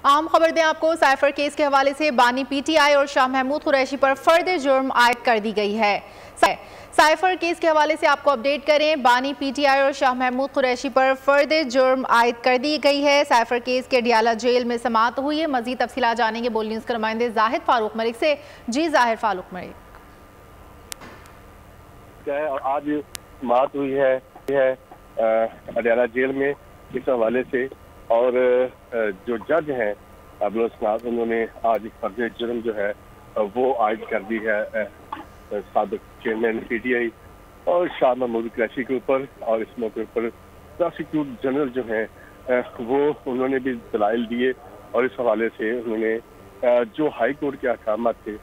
आम खबर दें आपको, साइफर केस के हवाले से बानी पीटीआई और शाह महमूद कुरैशी पर फर्द जुर्म आयद कर दी गई है। साइफर केस के हवाले से आपको अपडेट करें, बानी पीटीआई और शाह महमूद कुरैशी पर फर्द जुर्म आयद कर दी गई है। साइफर केस के अडियाला जेल में समाअत हुई है। मजीद तफसीलात जानेंगे बोल न्यूज़ के नुमाइंदे जाहिद फारूक मलिक से। जी जाहिद फारूक मलिक, आज समाअत हुई है अडियाला जेल में इस हवाले से, और जो जज हैं उन्होंने आज फर्ज जुर्म जो है वो आयद कर दी है साबिक चेयरमैन पीटीआई और शाह महमूद कुरैशी के ऊपर। और इस मौके पर प्रोसिक्यूटर जनरल जो हैं वो उन्होंने भी दलाइल दिए, और इस हवाले से उन्होंने जो हाई कोर्ट के अहकाम थे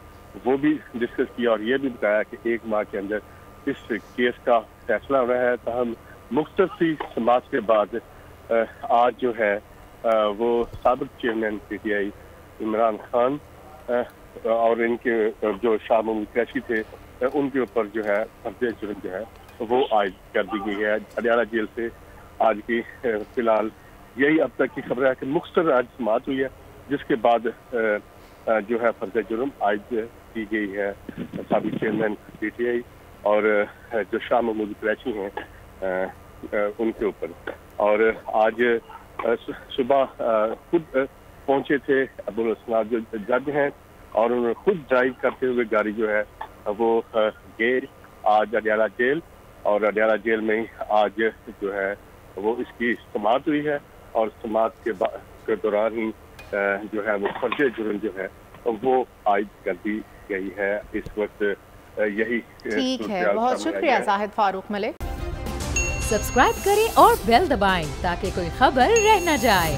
वो भी डिस्कस किया, और ये भी बताया कि 1 माह के अंदर इस केस का फैसला होना है। तहम मुख्तर सी समाज के बाद आज जो है वो साबिक चेयरमैन पीटीआई इमरान खान और इनके जो शाह महमूद कुरैशी थे उनके ऊपर जो है फर्ज जुर्म जो है वो आयद कर दी गई है अडियाला जेल से। आज की फिलहाल यही अब तक की खबर है कि मुख्तर आज समाअत हुई है, जिसके बाद जो है फर्ज जुर्म आयद की गई है साबिक चेयरमैन पीटीआई और जो शाह महमूद कुरैशी हैं उनके ऊपर। और आज सुबह खुद पहुंचे थे अब्दुल असनाद जो जज हैं, और उन्होंने खुद ड्राइव करते हुए गाड़ी जो है वो गए आज अडियाला जेल, और अडियाला जेल में आज जो है वो इसकी समाअत हुई है, और समाअत के दौरान ही जो है वो फर्ज जुर्म जो है वो आयद कर दी गई है। इस वक्त यही ठीक है, बहुत शुक्रिया जाहिद फारूक मलिक। सब्सक्राइब करें और बेल दबाएं ताकि कोई खबर रह न जाए।